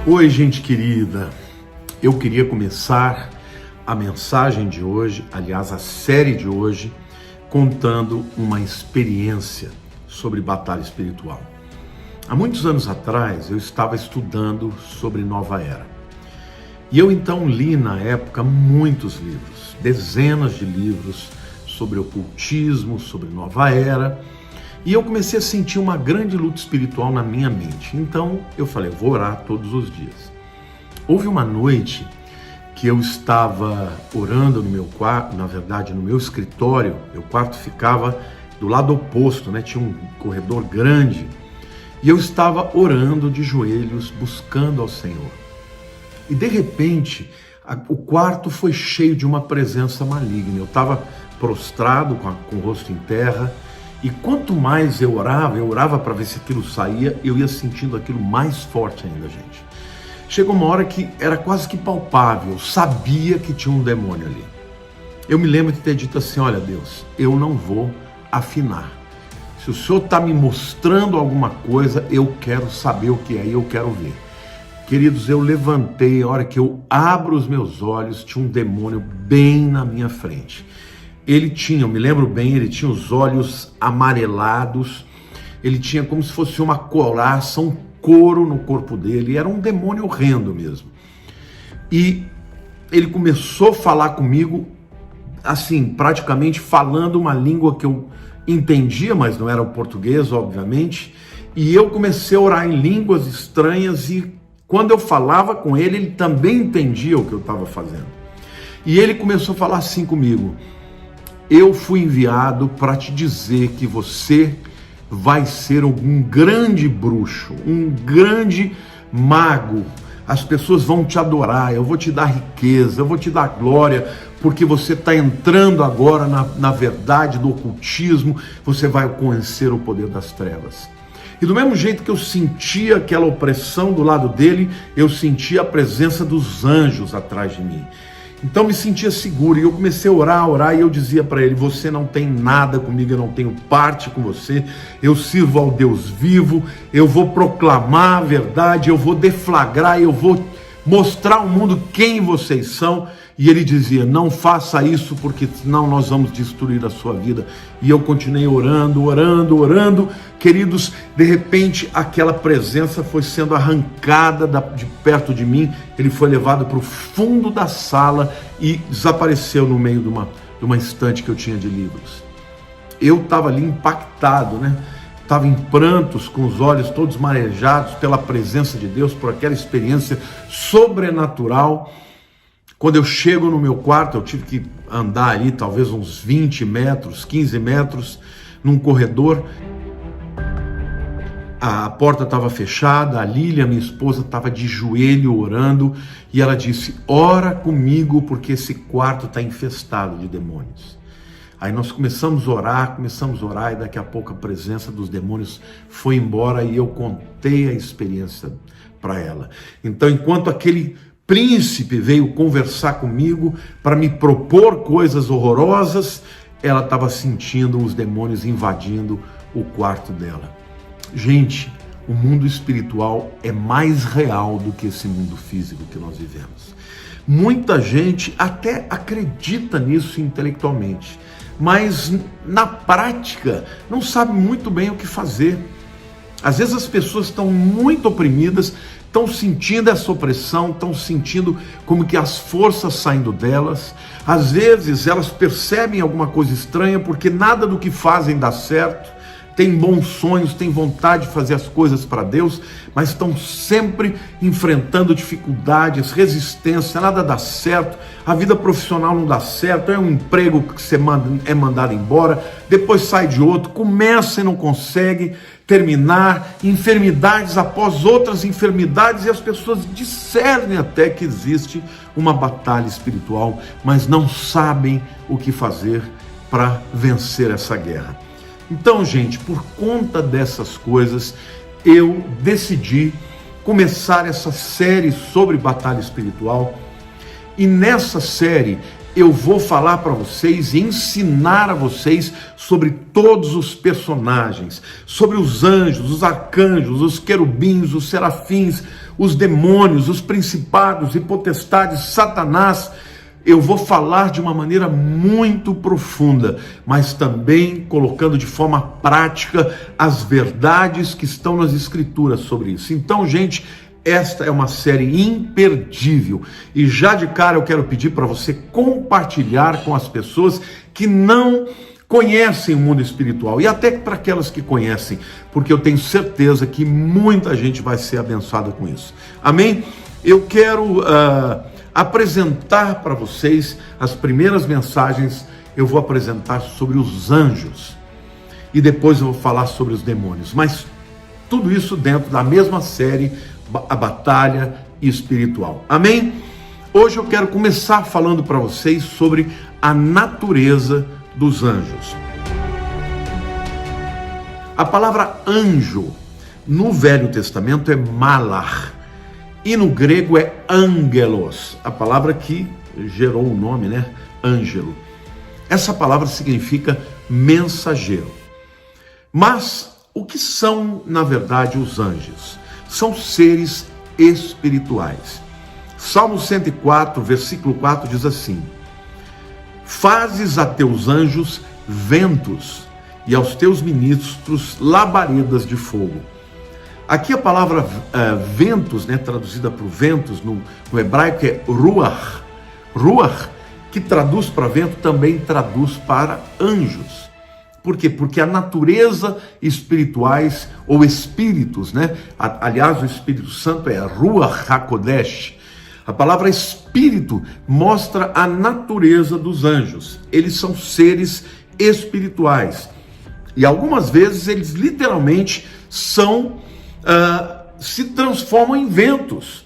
Oi, gente querida. Eu queria começar a mensagem de hoje, aliás, a série de hoje, contando uma experiência sobre batalha espiritual. Há muitos anos atrás, eu estava estudando sobre Nova Era. E eu então li na época muitos livros, dezenas de livros sobre ocultismo, sobre Nova Era. E eu comecei a sentir uma grande luta espiritual na minha mente. Então eu falei, vou orar todos os dias. Houve uma noite que eu estava orando no meu quarto, na verdade no meu escritório. Meu quarto ficava do lado oposto, né? Tinha um corredor grande. E eu estava orando de joelhos, buscando ao Senhor. E de repente, o quarto foi cheio de uma presença maligna. Eu estava prostrado com o rosto em terra. E quanto mais eu orava para ver se aquilo saía, eu ia sentindo aquilo mais forte ainda, gente. Chegou uma hora que era quase que palpável, eu sabia que tinha um demônio ali. Eu me lembro de ter dito assim, olha Deus, eu não vou afinar. Se o Senhor está me mostrando alguma coisa, eu quero saber o que é e eu quero ver. Queridos, eu levantei, a hora que eu abro os meus olhos, tinha um demônio bem na minha frente. Eu me lembro bem, ele tinha os olhos amarelados, ele tinha como se fosse uma couraça, um couro no corpo dele, era um demônio horrendo mesmo. E ele começou a falar comigo, assim, praticamente falando uma língua que eu entendia, mas não era o português, obviamente, e eu comecei a orar em línguas estranhas e quando eu falava com ele, ele também entendia o que eu estava fazendo. E ele começou a falar assim comigo, eu fui enviado para te dizer que você vai ser um grande bruxo, um grande mago. As pessoas vão te adorar, eu vou te dar riqueza, eu vou te dar glória, porque você está entrando agora na verdade do ocultismo, você vai conhecer o poder das trevas. E do mesmo jeito que eu sentia aquela opressão do lado dele, eu sentia a presença dos anjos atrás de mim. Então me sentia seguro e eu comecei a orar e eu dizia para ele, você não tem nada comigo, eu não tenho parte com você, eu sirvo ao Deus vivo, eu vou proclamar a verdade, eu vou deflagrar, eu vou mostrar ao mundo quem vocês são. E ele dizia, não faça isso porque senão nós vamos destruir a sua vida. E eu continuei orando. Queridos, de repente aquela presença foi sendo arrancada de perto de mim. Ele foi levado para o fundo da sala e desapareceu no meio de uma estante que eu tinha de livros. Eu estava ali impactado, né? Estava em prantos, com os olhos todos marejados pela presença de Deus, por aquela experiência sobrenatural. Quando eu chego no meu quarto, eu tive que andar ali talvez uns 20 metros, 15 metros, num corredor. A porta estava fechada, a Lília, minha esposa, estava de joelho orando e ela disse, ora comigo porque esse quarto está infestado de demônios. Aí nós começamos a orar e daqui a pouco a presença dos demônios foi embora e eu contei a experiência para ela. Então, enquanto aquele príncipe veio conversar comigo para me propor coisas horrorosas, ela estava sentindo os demônios invadindo o quarto dela. Gente, o mundo espiritual é mais real do que esse mundo físico que nós vivemos. Muita gente até acredita nisso intelectualmente, mas na prática não sabe muito bem o que fazer. Às vezes as pessoas estão muito oprimidas, estão sentindo essa opressão, estão sentindo como que as forças saindo delas. Às vezes elas percebem alguma coisa estranha porque nada do que fazem dá certo. Tem bons sonhos, tem vontade de fazer as coisas para Deus, mas estão sempre enfrentando dificuldades, resistência, nada dá certo, a vida profissional não dá certo, é um emprego que você é mandado embora, depois sai de outro, começa e não consegue terminar, enfermidades após outras enfermidades, e as pessoas discernem até que existe uma batalha espiritual, mas não sabem o que fazer para vencer essa guerra. Então, gente, por conta dessas coisas, eu decidi começar essa série sobre batalha espiritual. E nessa série, eu vou falar para vocês e ensinar a vocês sobre todos os personagens, sobre os anjos, os arcanjos, os querubins, os serafins, os demônios, os principados e potestades, Satanás. Eu vou falar de uma maneira muito profunda, mas também colocando de forma prática as verdades que estão nas Escrituras sobre isso. Então, gente, esta é uma série imperdível e já de cara eu quero pedir para você compartilhar com as pessoas que não conhecem o mundo espiritual e até para aquelas que conhecem, porque eu tenho certeza que muita gente vai ser abençoada com isso. Amém? Eu quero apresentar para vocês as primeiras mensagens. Eu vou apresentar sobre os anjos e depois eu vou falar sobre os demônios, mas tudo isso dentro da mesma série, a batalha espiritual. Amém? Hoje eu quero começar falando para vocês sobre a natureza dos anjos. A palavra anjo no Velho Testamento é malach e no grego é angelos, a palavra que gerou o nome, né? Ângelo. Essa palavra significa mensageiro. Mas o que são, na verdade, os anjos? São seres espirituais. Salmo 104, versículo 4 diz assim: fazes a teus anjos ventos e aos teus ministros labaredas de fogo. Aqui a palavra ventos, né, traduzida por ventos, no hebraico é ruach. Ruach, que traduz para vento, também traduz para anjos. Por quê? Porque a natureza espirituais, ou espíritos, né? Aliás, o Espírito Santo é Ruach HaKodesh. A palavra espírito mostra a natureza dos anjos. Eles são seres espirituais. E algumas vezes eles literalmente se transformam em ventos.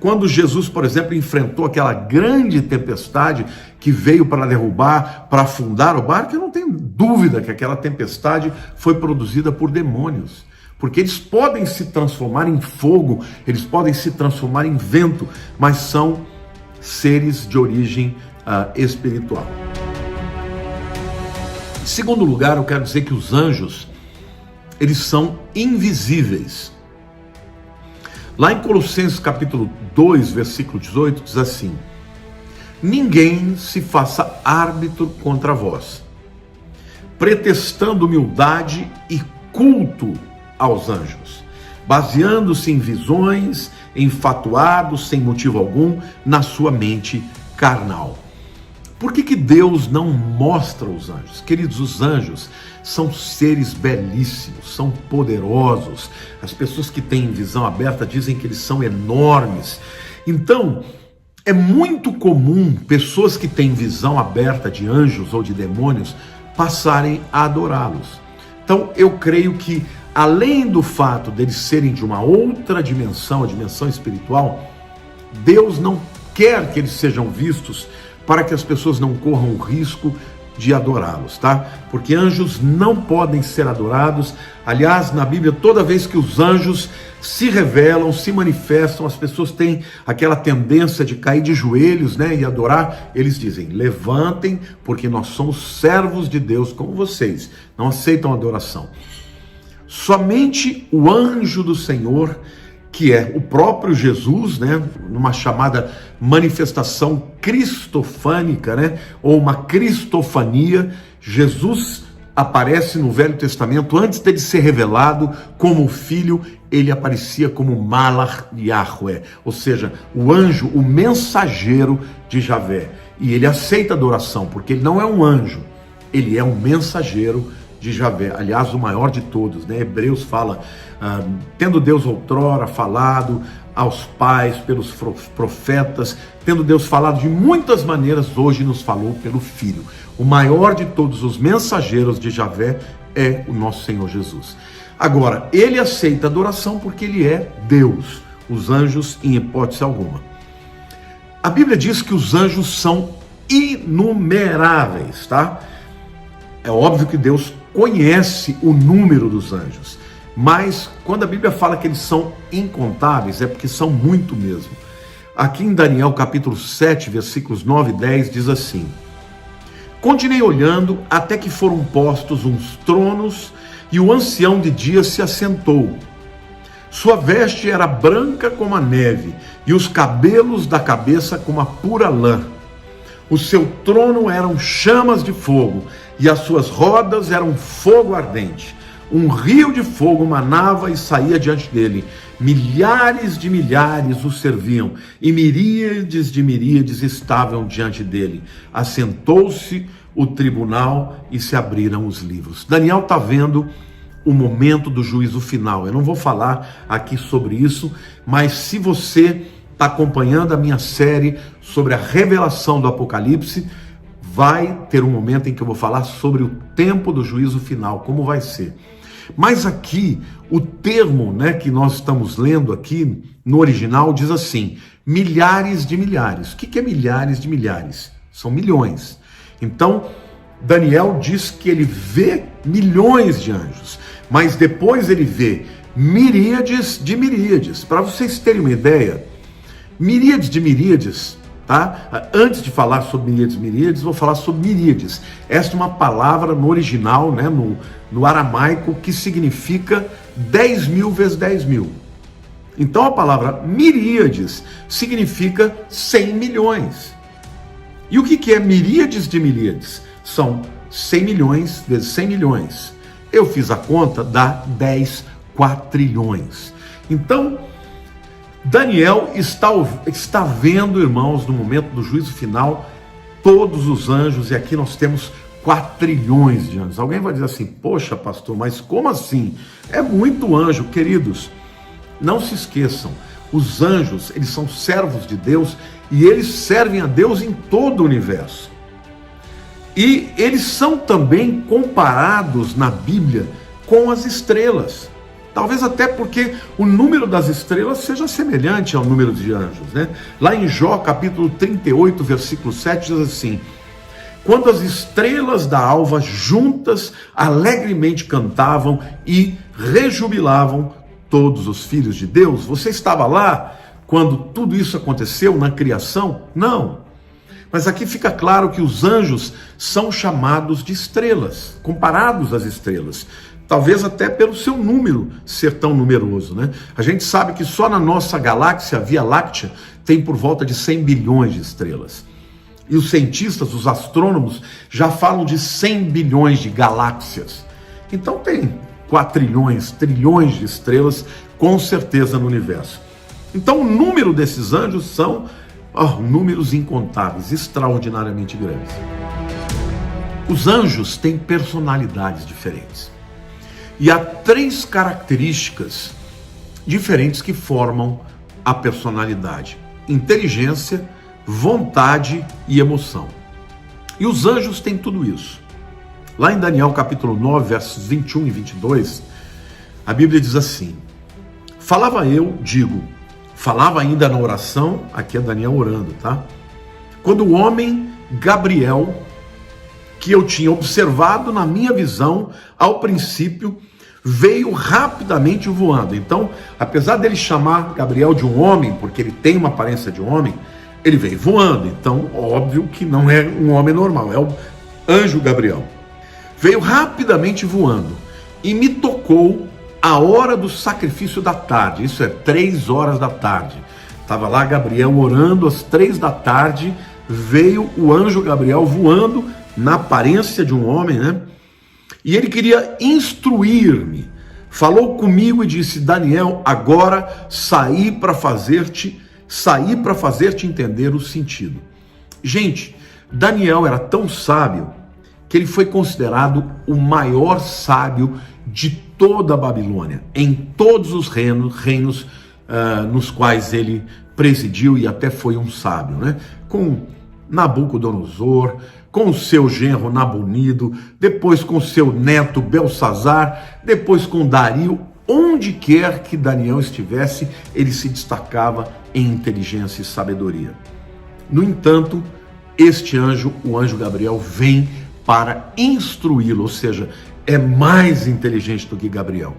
Quando Jesus, por exemplo, enfrentou aquela grande tempestade que veio para derrubar, para afundar o barco, eu não tenho dúvida que aquela tempestade foi produzida por demônios, porque eles podem se transformar em fogo, eles podem se transformar em vento, mas são seres de origem espiritual. Em segundo lugar, eu quero dizer que os anjos, eles são invisíveis. Lá em Colossenses capítulo 2, versículo 18, diz assim: ninguém se faça árbitro contra vós, pretextando humildade e culto aos anjos, baseando-se em visões, enfatuados sem motivo algum na sua mente carnal. Por que Deus não mostra os anjos? Queridos, os anjos são seres belíssimos, são poderosos. As pessoas que têm visão aberta dizem que eles são enormes. Então, é muito comum pessoas que têm visão aberta de anjos ou de demônios passarem a adorá-los. Então, eu creio que, além do fato deles serem de uma outra dimensão, a dimensão espiritual, Deus não quer que eles sejam vistos para que as pessoas não corram o risco de adorá-los, tá? Porque anjos não podem ser adorados. Aliás, na Bíblia, toda vez que os anjos se revelam, se manifestam, as pessoas têm aquela tendência de cair de joelhos, né, e adorar. Eles dizem: levantem, porque nós somos servos de Deus como vocês. Não aceitam adoração. Somente o anjo do Senhor, que é o próprio Jesus, né, numa chamada manifestação cristofânica, né, ou uma cristofania, Jesus aparece no Velho Testamento. Antes dele ser revelado como filho, ele aparecia como Malach Yahweh, ou seja, o anjo, o mensageiro de Javé. E ele aceita adoração, porque ele não é um anjo, ele é um mensageiro de Javé, aliás, o maior de todos, né? Hebreus fala, tendo Deus outrora falado aos pais pelos profetas, tendo Deus falado de muitas maneiras, hoje nos falou pelo Filho. O maior de todos os mensageiros de Javé é o nosso Senhor Jesus. Agora, ele aceita adoração porque ele é Deus, os anjos em hipótese alguma. A Bíblia diz que os anjos são inumeráveis, tá? É óbvio que Deus conhece o número dos anjos, mas quando a Bíblia fala que eles são incontáveis, é porque são muito mesmo. aqui em Daniel capítulo 7, versículos 9 e 10, diz assim: continuei olhando até que foram postos uns tronos e o ancião de dias se assentou. Sua veste era branca como a neve e os cabelos da cabeça como a pura lã. O seu trono eram chamas de fogo e as suas rodas eram fogo ardente. Um rio de fogo manava e saía diante dele. Milhares de milhares o serviam e miríades de miríades estavam diante dele. Assentou-se o tribunal e se abriram os livros. Daniel está vendo o momento do juízo final. Eu não vou falar aqui sobre isso, mas se você está acompanhando a minha série sobre a revelação do Apocalipse, vai ter um momento em que eu vou falar sobre o tempo do juízo final, como vai ser. Mas aqui, o termo, né, que nós estamos lendo aqui no original diz assim: milhares de milhares. O que é milhares de milhares? São milhões. Então, Daniel diz que ele vê milhões de anjos, mas depois ele vê miríades de miríades. Para vocês terem uma ideia, miríades de miríades, tá? Antes de falar sobre miríades de miríades, vou falar sobre miríades. Esta é uma palavra no original, né, no aramaico, que significa 10 mil vezes 10 mil. Então a palavra miríades significa 100 milhões. E o que é miríades de miríades? São 100 milhões vezes 100 milhões. Eu fiz a conta, dá 10 quatrilhões. Então, Daniel está vendo, irmãos, no momento do juízo final, todos os anjos, e aqui nós temos 4 trilhões de anjos. Alguém vai dizer assim: poxa, pastor, mas como assim? É muito anjo. Queridos, não se esqueçam, os anjos, eles são servos de Deus e eles servem a Deus em todo o universo. E eles são também comparados na Bíblia com as estrelas. Talvez até porque o número das estrelas seja semelhante ao número de anjos, né? Lá em Jó, capítulo 38, versículo 7, diz assim: quando as estrelas da alva juntas alegremente cantavam e rejubilavam todos os filhos de Deus. Você estava lá quando tudo isso aconteceu na criação? Não. Mas aqui fica claro que os anjos são chamados de estrelas, comparados às estrelas. Talvez até pelo seu número ser tão numeroso, né? A gente sabe que só na nossa galáxia, a Via Láctea, tem por volta de 100 bilhões de estrelas. E os cientistas, os astrônomos, já falam de 100 bilhões de galáxias. Então tem 4 trilhões de estrelas, com certeza, no universo. Então o número desses anjos são números incontáveis, extraordinariamente grandes. Os anjos têm personalidades diferentes. E há 3 características diferentes que formam a personalidade: inteligência, vontade e emoção. E os anjos têm tudo isso. Lá em Daniel capítulo 9, versos 21 e 22, a Bíblia diz assim: falava ainda na oração, aqui é Daniel orando, tá? Quando o homem Gabriel, que eu tinha observado na minha visão ao princípio, veio rapidamente voando. Então, apesar dele chamar Gabriel de um homem, porque ele tem uma aparência de homem, ele veio voando. Então, óbvio que não é um homem normal, é o anjo Gabriel. Veio rapidamente voando e me tocou a hora do sacrifício da tarde. Isso é 3 horas da tarde. Estava lá Gabriel orando às 3 da tarde, veio o anjo Gabriel voando na aparência de um homem, né? E ele queria instruir-me. Falou comigo e disse: Daniel, agora saí para fazer-te entender o sentido. Gente, Daniel era tão sábio que ele foi considerado o maior sábio de toda a Babilônia, em todos os reinos nos quais ele presidiu, e até foi um sábio, né? Com Nabucodonosor, com o seu genro Nabonido, depois com seu neto Belsazar, depois com Dario. Onde quer que Daniel estivesse, ele se destacava em inteligência e sabedoria. No entanto, este anjo, o anjo Gabriel, vem para instruí-lo, ou seja, é mais inteligente do que Gabriel.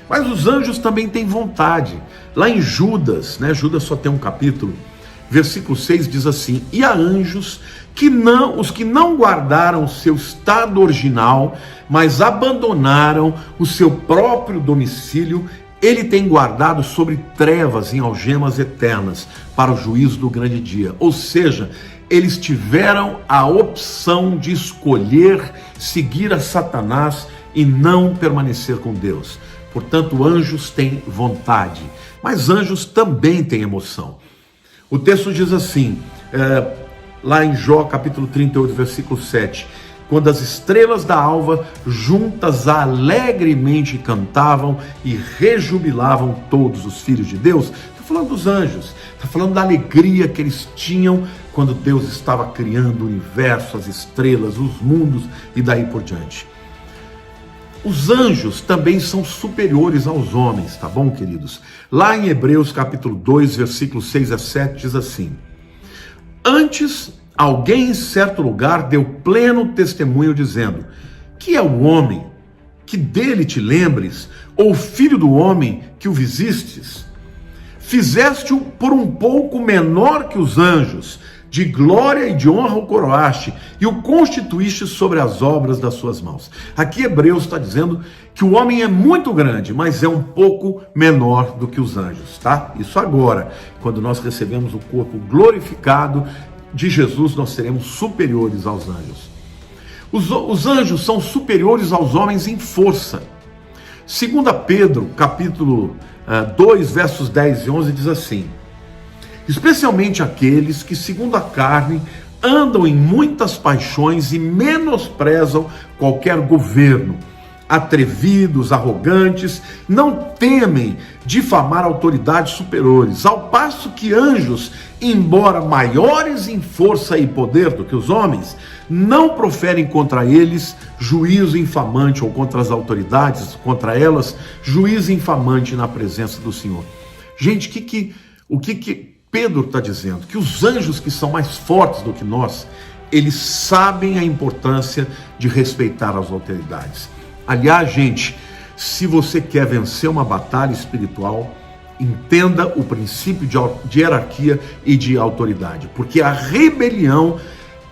Mas os anjos também têm vontade. Lá em Judas, né? Judas só tem um capítulo. versículo 6 diz assim: e há anjos os que não guardaram seu estado original, mas abandonaram o seu próprio domicílio, ele tem guardado sobre trevas em algemas eternas, para o juízo do grande dia. Ou seja, eles tiveram a opção de escolher seguir a Satanás e não permanecer com Deus. Portanto, anjos têm vontade, mas anjos também têm emoção. O texto diz assim, lá em Jó capítulo 38, versículo 7, quando as estrelas da alva juntas alegremente cantavam e rejubilavam todos os filhos de Deus. Está falando dos anjos, está falando da alegria que eles tinham quando Deus estava criando o universo, as estrelas, os mundos e daí por diante. Os anjos também são superiores aos homens, tá bom, queridos? Lá em Hebreus capítulo 2, versículos 6 a 7, diz assim: antes, alguém em certo lugar deu pleno testemunho dizendo: que é o homem, que dele te lembres, ou o filho do homem, que o visistes? Fizeste-o por um pouco menor que os anjos, de glória e de honra o coroaste, e o constituíste sobre as obras das suas mãos. Aqui Hebreus está dizendo que o homem é muito grande, mas é um pouco menor do que os anjos, tá? Isso agora, quando nós recebemos o corpo glorificado de Jesus, nós seremos superiores aos anjos. Os anjos são superiores aos homens em força. 2 Pedro, capítulo 2, versos 10 e 11, diz assim: especialmente aqueles que, segundo a carne, andam em muitas paixões e menosprezam qualquer governo, atrevidos, arrogantes, não temem difamar autoridades superiores, ao passo que anjos, embora maiores em força e poder do que os homens, não proferem contra eles juízo infamante, ou contra as autoridades, contra elas, juízo infamante na presença do Senhor. Gente, o que Pedro está dizendo? Que os anjos, que são mais fortes do que nós, eles sabem a importância de respeitar as autoridades. Aliás, gente, se você quer vencer uma batalha espiritual, entenda o princípio de hierarquia e de autoridade, porque a rebelião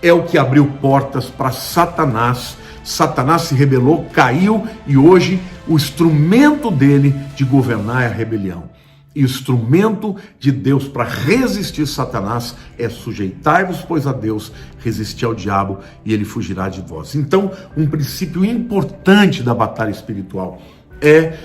é o que abriu portas para Satanás. Satanás se rebelou, caiu, e hoje o instrumento dele de governar é a rebelião. E o instrumento de Deus para resistir Satanás é: sujeitai-vos, pois, a Deus, resistir ao diabo e ele fugirá de vós. Então, um princípio importante da batalha espiritual é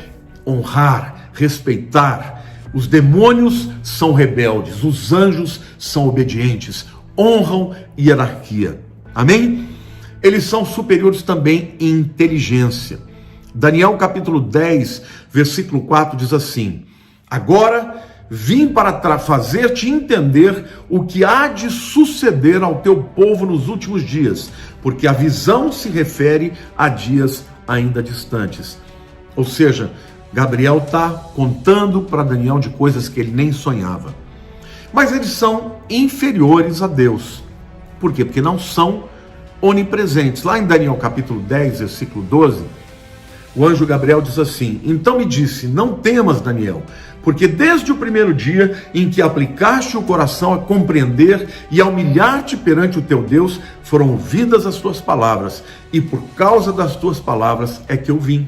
honrar, respeitar. Os demônios são rebeldes, os anjos são obedientes, honram hierarquia. Amém? Eles são superiores também em inteligência. Daniel capítulo 10, versículo 4 diz assim: agora vim para fazer-te entender o que há de suceder ao teu povo nos últimos dias, porque a visão se refere a dias ainda distantes. Ou seja, Gabriel está contando para Daniel de coisas que ele nem sonhava. Mas eles são inferiores a Deus. Por quê? Porque não são onipresentes. Lá em Daniel capítulo 10, versículo 12, o anjo Gabriel diz assim: então me disse, não temas, Daniel, porque desde o primeiro dia em que aplicaste o coração a compreender e a humilhar-te perante o teu Deus, foram ouvidas as tuas palavras, e por causa das tuas palavras é que eu vim.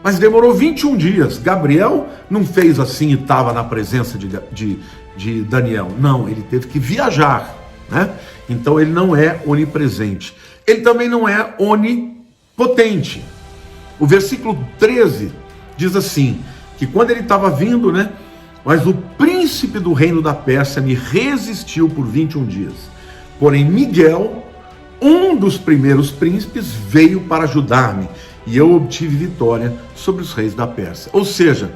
Mas demorou 21 dias. Gabriel não fez assim e estava na presença de Daniel. Não, ele teve que viajar, né? Então ele não é onipresente. Ele também não é onipotente. O versículo 13 diz assim, que quando ele estava vindo, né? Mas o príncipe do reino da Pérsia me resistiu por 21 dias. Porém Miguel, um dos primeiros príncipes, veio para ajudar-me, e eu obtive vitória sobre os reis da Pérsia. Ou seja,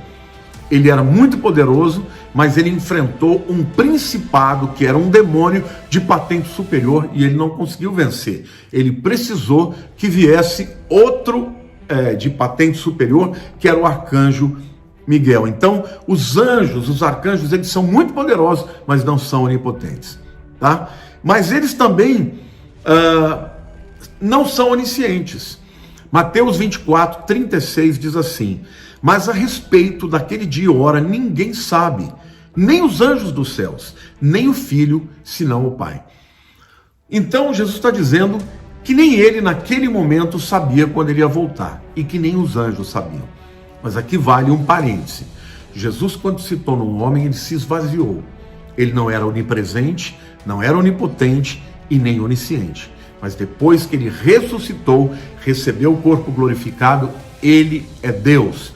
ele era muito poderoso, mas ele enfrentou um principado que era um demônio de patente superior, e ele não conseguiu vencer. Ele precisou que viesse outro de patente superior, que era o arcanjo Miguel. Então, os anjos, os arcanjos, eles são muito poderosos, mas não são onipotentes, tá? Mas eles também não são oniscientes. Mateus 24, 36 diz assim: mas a respeito daquele dia e hora ninguém sabe, nem os anjos dos céus, nem o Filho, senão o Pai. Então Jesus está dizendo que nem ele naquele momento sabia quando ele ia voltar, e que nem os anjos sabiam. Mas aqui vale um parêntese. Jesus, quando se tornou um homem, ele se esvaziou. Ele não era onipresente, não era onipotente e nem onisciente. Mas depois que ele ressuscitou, recebeu o corpo glorificado, ele é Deus.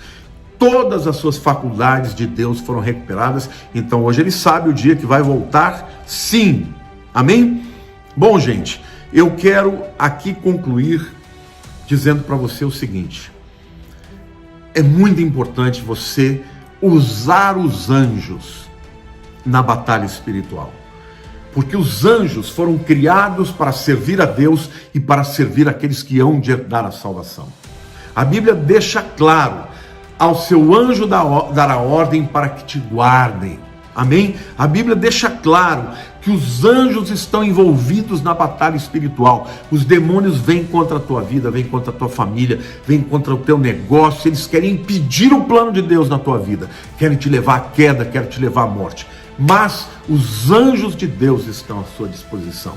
Todas as suas faculdades de Deus foram recuperadas. Então hoje ele sabe o dia que vai voltar, sim. Amém? Bom, gente, eu quero aqui concluir dizendo para você o seguinte: é muito importante você usar os anjos na batalha espiritual, porque os anjos foram criados para servir a Deus e para servir aqueles que hão de herdar a salvação. A Bíblia deixa claro: ao seu anjo dará ordem para que te guardem. Amém? A Bíblia deixa claro que os anjos estão envolvidos na batalha espiritual. Os demônios vêm contra a tua vida, vêm contra a tua família, vêm contra o teu negócio. Eles querem impedir o plano de Deus na tua vida, querem te levar à queda, querem te levar à morte. Mas os anjos de Deus estão à sua disposição.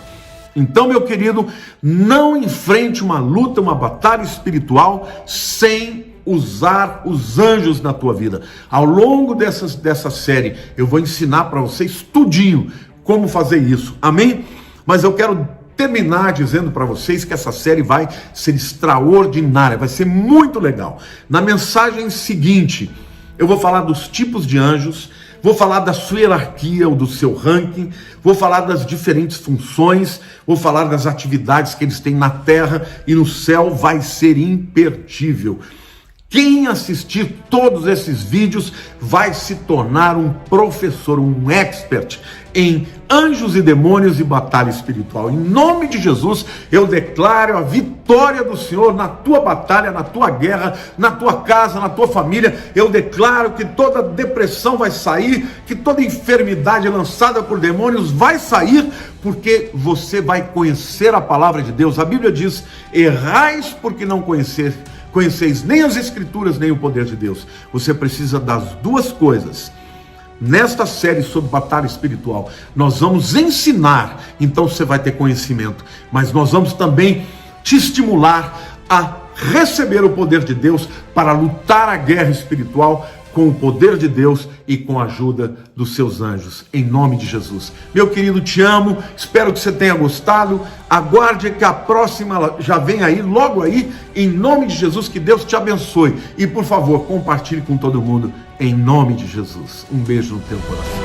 Então, meu querido, não enfrente uma luta, uma batalha espiritual sem usar os anjos na tua vida. Ao longo dessa série, eu vou ensinar para vocês tudinho como fazer isso. Amém? Mas eu quero terminar dizendo para vocês que essa série vai ser extraordinária, vai ser muito legal. Na mensagem seguinte, eu vou falar dos tipos de anjos, vou falar da sua hierarquia ou do seu ranking, vou falar das diferentes funções, vou falar das atividades que eles têm na terra e no céu. Vai ser imperdível. Quem assistir todos esses vídeos vai se tornar um professor, um expert em anjos e demônios e batalha espiritual. Em nome de Jesus, eu declaro a vitória do Senhor na tua batalha, na tua guerra, na tua casa, na tua família. Eu declaro que toda depressão vai sair, que toda enfermidade lançada por demônios vai sair, porque você vai conhecer a palavra de Deus. A Bíblia diz: errais porque não conheceis nem as Escrituras, nem o poder de Deus. Você precisa das duas coisas. Nesta série sobre batalha espiritual, nós vamos ensinar, então você vai ter conhecimento, mas nós vamos também te estimular a receber o poder de Deus para lutar a guerra espiritual com o poder de Deus e com a ajuda dos seus anjos, em nome de Jesus. Meu querido, te amo, espero que você tenha gostado. Aguarde que a próxima já vem aí, logo aí, em nome de Jesus. Que Deus te abençoe e, por favor, compartilhe com todo mundo, em nome de Jesus. Um beijo no teu coração.